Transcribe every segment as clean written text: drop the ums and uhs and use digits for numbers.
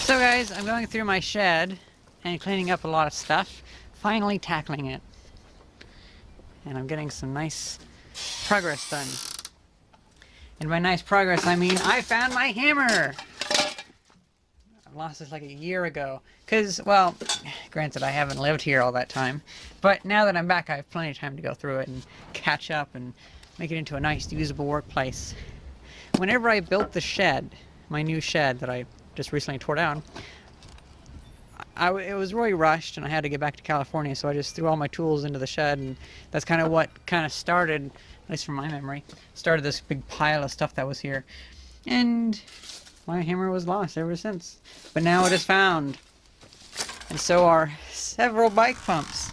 So guys, I'm going through my shed and cleaning up a lot of stuff, finally tackling it. And I'm getting some nice progress done. And by nice progress, I mean I found my hammer! I lost this like a year ago. Because, well, granted I haven't lived here all that time. But now that I'm back, I have plenty of time to go through it and catch up and make it into a nice, usable workplace. Whenever I built the shed, my new shed that I just recently tore down, it was really rushed and I had to get back to California, so I just threw all my tools into the shed, and that's kind of what started, at least from my memory, started this big pile of stuff that was here. And my hammer was lost ever since. But now it is found. And so are several bike pumps.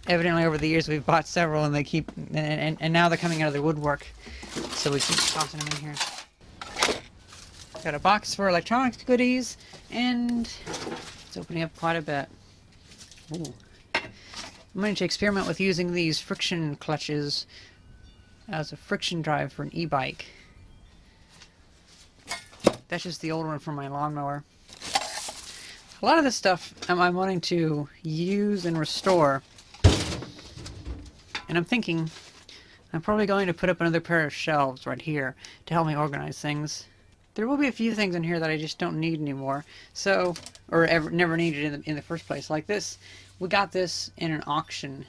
Evidently over the years we've bought several, and they keep, and now they're coming out of the woodwork. So we keep tossing them in here. Got a box for electronics goodies, and it's opening up quite a bit. Ooh. I'm going to experiment with using these friction clutches as a friction drive for an e-bike. That's just the old one from my lawnmower. A lot of this stuff I'm wanting to use and restore, and I'm thinking I'm probably going to put up another pair of shelves right here to help me organize things. There will be a few things in here that I just don't need anymore, so, or ever never needed in the first place. Like this, we got this in an auction.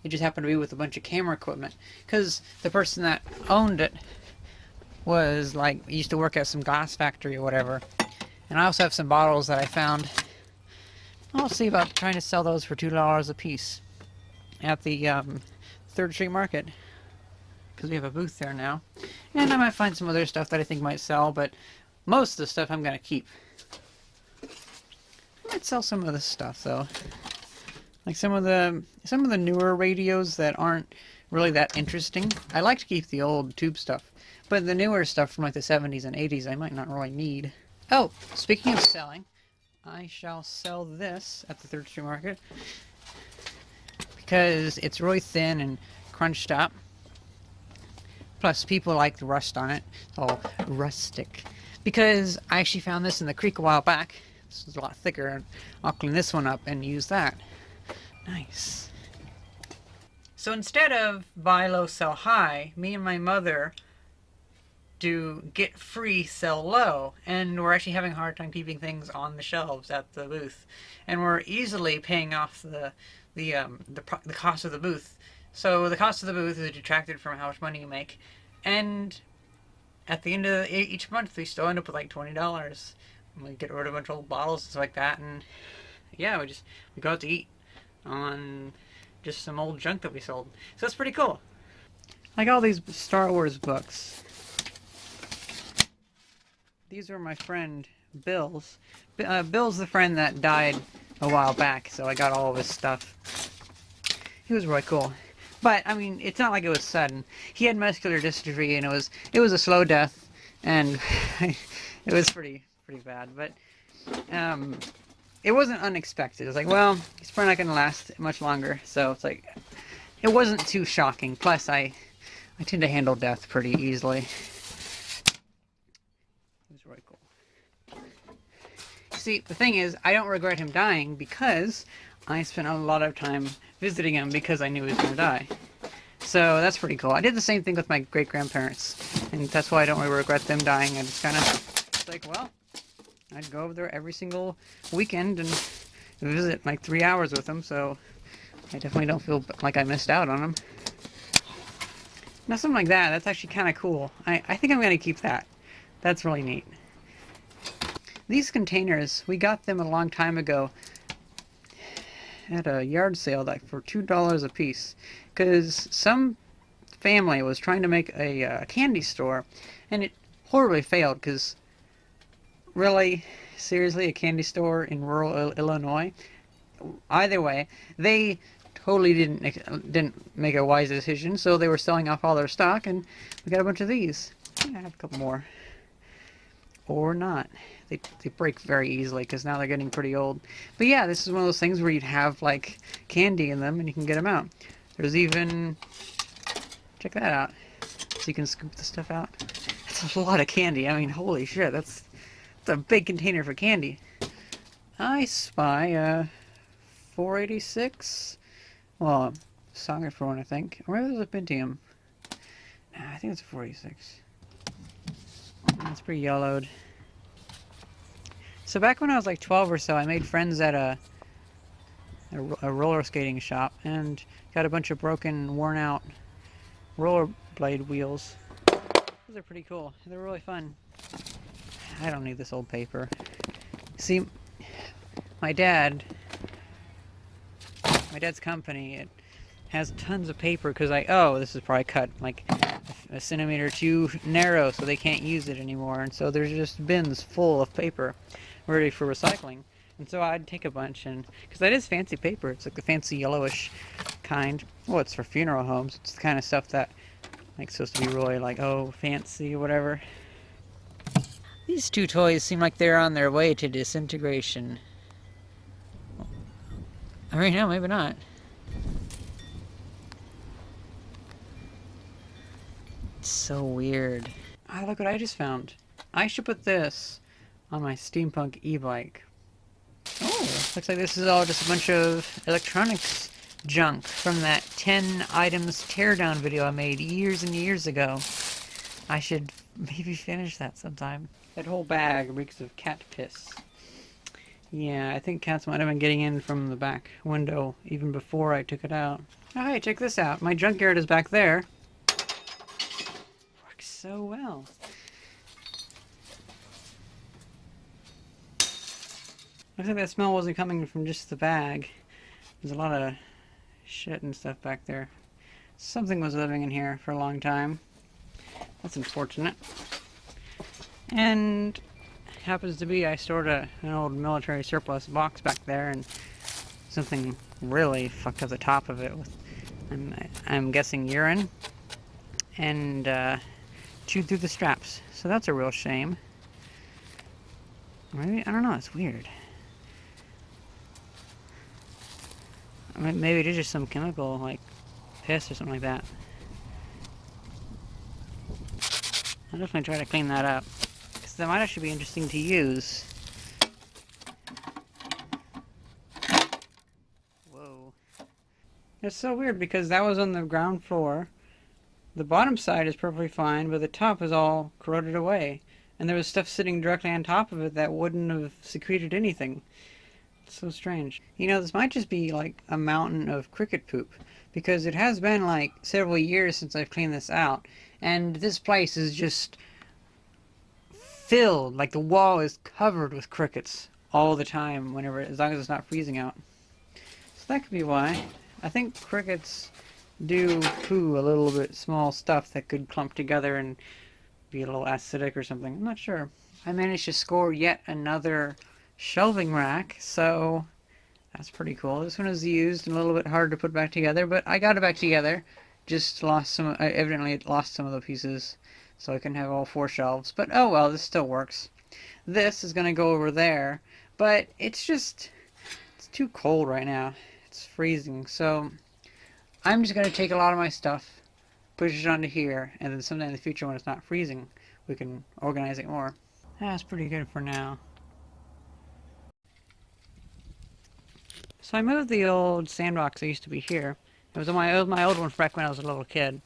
It just happened to be with a bunch of camera equipment, because the person that owned it was like, used to work at some glass factory or whatever. And I also have some bottles that I found. I'll see about trying to sell those for $2 a piece at the 3rd Street Market, because we have a booth there now. And I might find some other stuff that I think might sell, but most of the stuff I'm going to keep. I might sell some of this stuff though. Like some of the newer radios that aren't really that interesting. I like to keep the old tube stuff, but the newer stuff from like the 70s and 80s I might not really need. Oh, speaking of selling, I shall sell this at the 3rd Street Market because it's really thin and crunched up. Plus, people like the rust on it. It's all rustic. Because I actually found this in the creek a while back. This is a lot thicker, and I'll clean this one up and use that. Nice. So instead of buy low, sell high, me and my mother do get free, sell low. And we're actually having a hard time keeping things on the shelves at the booth. And we're easily paying off the cost of the booth. So the cost of the booth is detracted from how much money you make, and at the end of each month we still end up with like $20. And we get rid of a bunch of old bottles and stuff like that, and yeah, we go out to eat on just some old junk that we sold. So that's pretty cool. Like all these Star Wars books. These are my friend Bill's. Bill's the friend that died a while back, so I got all of his stuff. He was really cool. But, I mean, it's not like it was sudden. He had muscular dystrophy, and it was a slow death, and it was pretty bad. But it wasn't unexpected. It was like, well, he's probably not going to last much longer. So it's like, it wasn't too shocking. Plus, I tend to handle death pretty easily. It was really cool. See, the thing is, I don't regret him dying because I spent a lot of time visiting him because I knew he was going to die. So that's pretty cool. I did the same thing with my great-grandparents, and that's why I don't really regret them dying. I just kind of, like, well, I'd go over there every single weekend and visit like 3 hours with them, so I definitely don't feel like I missed out on them. Now something like that, that's actually kind of cool. I think I'm going to keep that. That's really neat. These containers, we got them a long time ago at a yard sale, like for $2 a piece, because some family was trying to make a candy store, and it horribly failed. Because really, seriously, a candy store in rural Illinois? Either way, they totally didn't make a wise decision, so they were selling off all their stock, and we got a bunch of these. I have a couple more, or not. They break very easily because now they're getting pretty old. But yeah, this is one of those things where you'd have like candy in them and you can get them out. There's even, check that out. So you can scoop the stuff out. That's a lot of candy. I mean, holy shit, that's It's a big container for candy. I spy a 486. Well, Saga for one, I think. Or maybe it was a Pentium. Nah, I think it's a 486. It's pretty yellowed. So back when I was like 12 or so, I made friends at a roller skating shop and got a bunch of broken, worn out rollerblade wheels. Those are pretty cool. They're really fun. I don't need this old paper. See, my dad's company, it has tons of paper because this is probably cut like a centimeter too narrow, so they can't use it anymore. And so there's just bins full of paper ready for recycling. And so I'd take a bunch, and because that is fancy paper, it's like the fancy yellowish kind. Well, it's for funeral homes. It's the kind of stuff that like supposed to be really like, oh, fancy or whatever. These two toys seem like they're on their way to disintegration. I mean, no, maybe not. It's so weird. Ah, look what I just found. I should put this on my steampunk e-bike. Oh, looks like this is all just a bunch of electronics junk from that 10 items teardown video I made years and years ago. I should maybe finish that sometime. That whole bag reeks of cat piss. Yeah, I think cats might have been getting in from the back window even before I took it out. Oh, hey, check this out. My junkyard is back there. Works so well. Looks like that smell wasn't coming from just the bag. There's a lot of shit and stuff back there. Something was living in here for a long time. That's unfortunate. And happens to be I stored an old military surplus box back there, and something really fucked up the top of it with, I'm guessing, urine, and chewed through the straps. So that's a real shame. Maybe, I don't know, it's weird. Maybe it is just some chemical, like piss or something like that. I'll definitely try to clean that up, because that might actually be interesting to use. Whoa. It's so weird, because that was on the ground floor. The bottom side is perfectly fine, but the top is all corroded away. And there was stuff sitting directly on top of it that wouldn't have secreted anything. So strange. You know, this might just be like a mountain of cricket poop, because it has been like several years since I've cleaned this out, and this place is just filled, like the wall is covered with crickets all the time, whenever, as long as it's not freezing out. So that could be why. I think crickets do poo a little bit small stuff that could clump together and be a little acidic or something. I'm not sure. I managed to score yet another shelving rack, so that's pretty cool. This one is used and a little bit hard to put back together, but I got it back together. Just lost some, evidently it lost some of the pieces, so I can have all 4 shelves. But oh well, this still works. This is going to go over there, but it's too cold right now. It's freezing, so I'm just going to take a lot of my stuff, push it onto here, and then sometime in the future when it's not freezing, we can organize it more. That's pretty good for now. So I moved the old sandbox that used to be here. It was my old one from back when I was a little kid.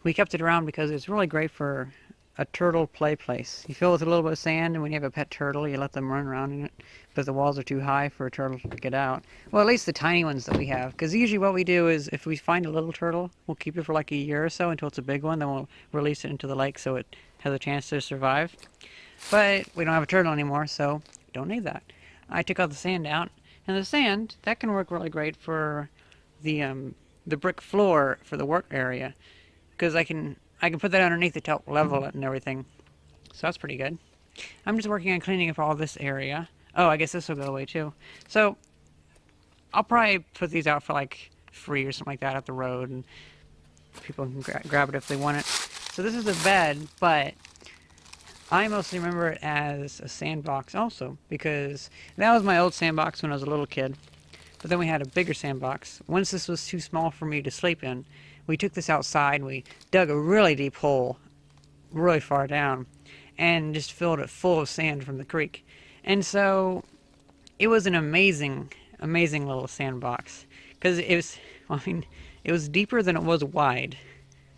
We kept it around because it's really great for a turtle play place. You fill it with a little bit of sand, and when you have a pet turtle, you let them run around in it. But the walls are too high for a turtle to get out. Well, at least the tiny ones that we have. Because usually what we do is, if we find a little turtle, we'll keep it for like a year or so until it's a big one. Then we'll release it into the lake so it has a chance to survive. But we don't have a turtle anymore, so we don't need that. I took all the sand out. And the sand, that can work really great for the brick floor for the work area, because I can put that underneath it to help level it and everything. So that's pretty good. I'm just working on cleaning up all this area. Oh, I guess this will go away too. So I'll probably put these out for like free or something like that at the road, and people can grab it if they want it. So this is a bed, but I mostly remember it as a sandbox also, because that was my old sandbox when I was a little kid. But then we had a bigger sandbox. Once this was too small for me to sleep in, we took this outside and we dug a really deep hole, really far down. and just filled it full of sand from the creek. And so it was an amazing, amazing little sandbox because it was, well, I mean, it was deeper than it was wide.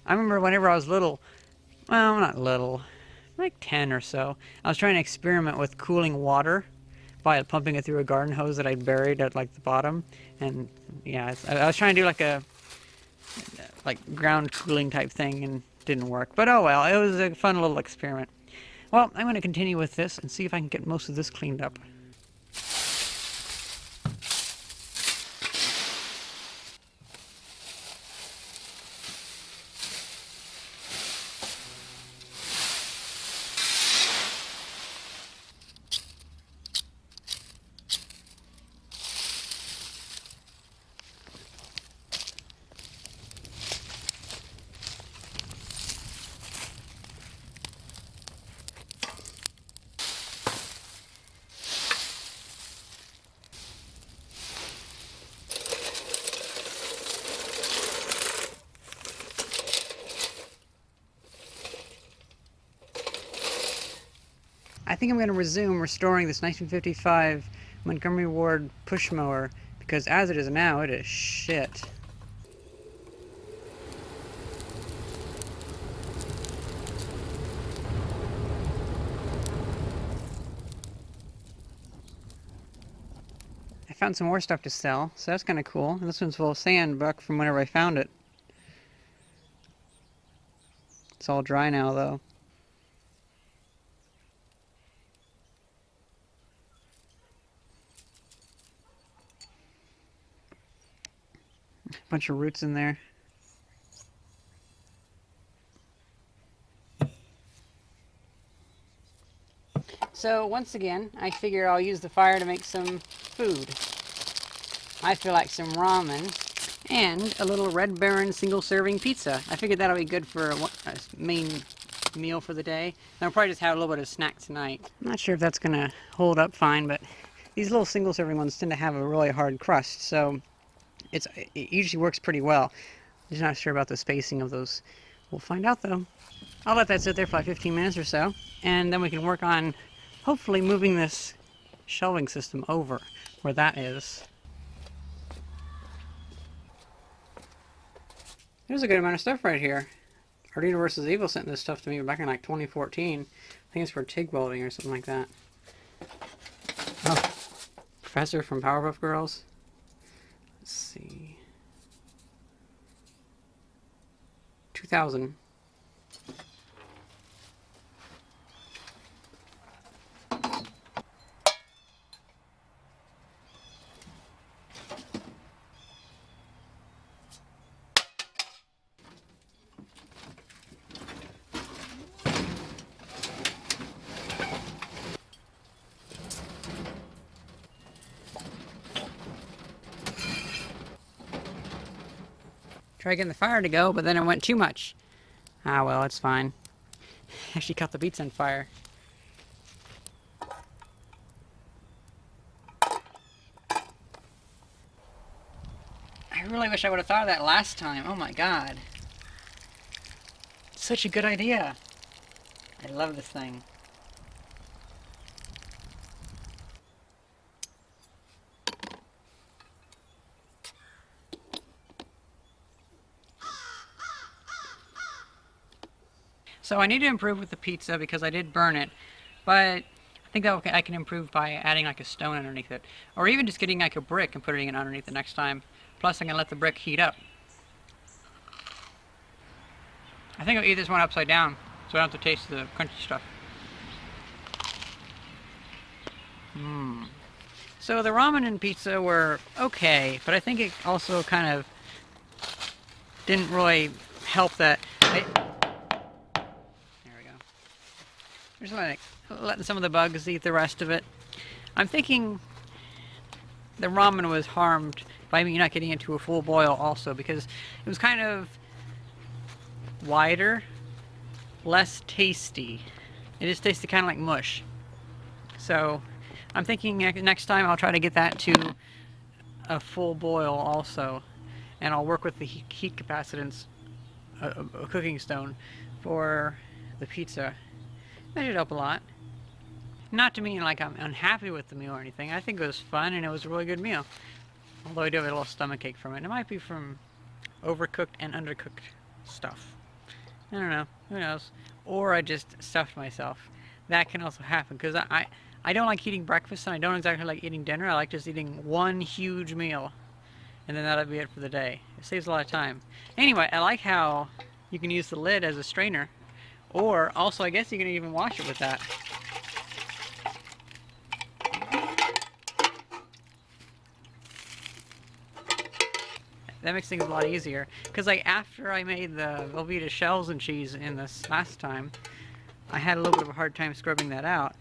I remember whenever I was little, well, not little, like 10 or so, I was trying to experiment with cooling water by pumping it through a garden hose that I buried at like the bottom. And yeah, I was trying to do like ground cooling type thing and didn't work. But oh well, it was a fun little experiment. Well, I'm going to continue with this and see if I can get most of this cleaned up. I think I'm going to resume restoring this 1955 Montgomery Ward push mower because as it is now, it is shit. I found some more stuff to sell, so that's kind of cool. And this one's full of sand back from whenever I found it. It's all dry now, though. Bunch of roots in there. So once again, I figure I'll use the fire to make some food. I feel like some ramen and a little Red Baron single serving pizza. I figured that'll be good for a main meal for the day. And I'll probably just have a little bit of snack tonight. I'm not sure if that's gonna hold up fine, but these little single serving ones tend to have a really hard crust, so it usually works pretty well. I'm just not sure about the spacing of those. We'll find out though. I'll let that sit there for like 15 minutes or so, and then we can work on hopefully moving this shelving system over where that is. There's a good amount of stuff right here. Ardita vs. Evil sent this stuff to me back in like 2014. I think it's for TIG welding or something like that. Oh, Professor from Powerpuff Girls. Let's see. 2000. Try getting the fire to go, but then it went too much. Ah, well, it's fine. Actually caught the beets on fire. I really wish I would have thought of that last time. Oh my god. Such a good idea. I love this thing. So I need to improve with the pizza because I did burn it, but I think that I can improve by adding like a stone underneath it, or even just getting like a brick and putting it underneath the next time. Plus I'm going to let the brick heat up. I think I'll eat this one upside down so I don't have to taste the crunchy stuff. So the ramen and pizza were okay, but I think it also kind of didn't really help that. Just letting some of the bugs eat the rest of it. I'm thinking the ramen was harmed by me not getting into a full boil also because it was kind of wider, less tasty. It just tasted kind of like mush. So I'm thinking next time I'll try to get that to a full boil also, and I'll work with the heat capacitance, a cooking stone, for the pizza. That should help a lot. Not to mean like I'm unhappy with the meal or anything. I think it was fun and it was a really good meal. Although I do have a little stomachache from it. It might be from overcooked and undercooked stuff. I don't know. Who knows? Or I just stuffed myself. That can also happen because I don't like eating breakfast and I don't exactly like eating dinner. I like just eating one huge meal and then that'll be it for the day. It saves a lot of time. Anyway, I like how you can use the lid as a strainer, or also I guess you can even wash it with that. That makes things a lot easier. Because like after I made the Velveeta shells and cheese in this last time, I had a little bit of a hard time scrubbing that out.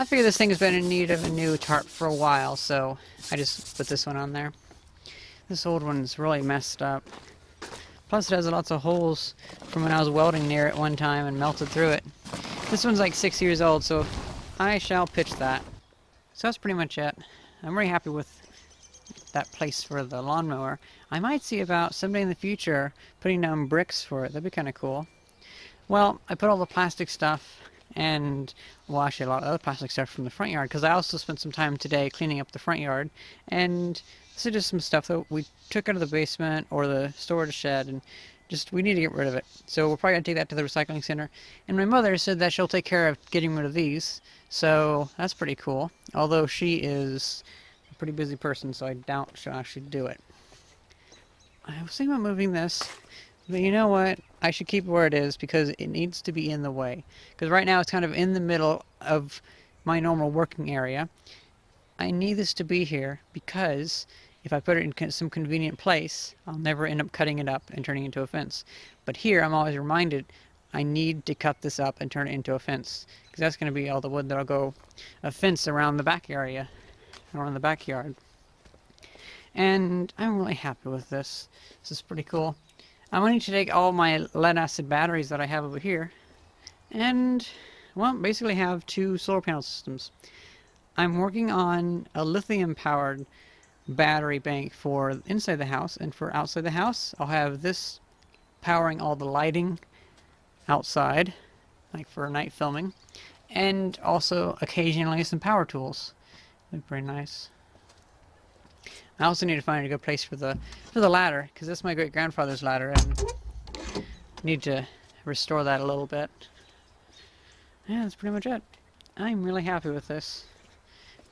I figure this thing has been in need of a new tarp for a while, so I just put this one on there. This old one's really messed up. Plus it has lots of holes from when I was welding near it one time and melted through it. This one's like 6 years old, so I shall pitch that. So that's pretty much it. I'm very happy with that place for the lawnmower. I might see about someday in the future putting down bricks for it. That'd be kind of cool. Well, I put all the plastic stuff and wash a lot of other plastic stuff from the front yard because I also spent some time today cleaning up the front yard, and this is just some stuff that we took out of the basement or the storage shed and just we need to get rid of it. So we're probably going to take that to the recycling center, and my mother said that she'll take care of getting rid of these, so that's pretty cool, although she is a pretty busy person, so I doubt she'll actually do it. I was thinking about moving this, but you know what? I should keep it where it is because it needs to be in the way. Because right now it's kind of in the middle of my normal working area. I need this to be here because if I put it in some convenient place, I'll never end up cutting it up and turning it into a fence. But here I'm always reminded I need to cut this up and turn it into a fence. Because that's going to be all the wood that'll go a fence around the back area, around the backyard. And I'm really happy with this. This is pretty cool. I'm going to take all my lead-acid batteries that I have over here and, well, basically have 2 solar panel systems. I'm working on a lithium-powered battery bank for inside the house, and for outside the house, I'll have this powering all the lighting outside, like for night filming, and also occasionally some power tools. That'd be pretty nice. I also need to find a good place for the ladder, because that's my great-grandfather's ladder, and need to restore that a little bit. Yeah, that's pretty much it. I'm really happy with this.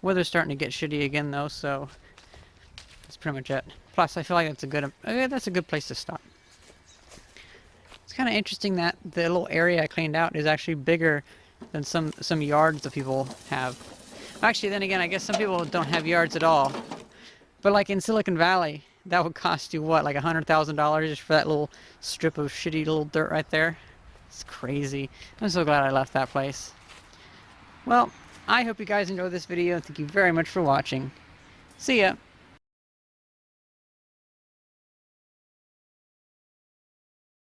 Weather's starting to get shitty again, though, so that's pretty much it. Plus, I feel like that's a good place to stop. It's kind of interesting that the little area I cleaned out is actually bigger than some yards that people have. Actually, then again, I guess some people don't have yards at all. But like in Silicon Valley, that would cost you what, like $100,000 just for that little strip of shitty little dirt right there? It's crazy. I'm so glad I left that place. Well, I hope you guys enjoyed this video, and thank you very much for watching. See ya!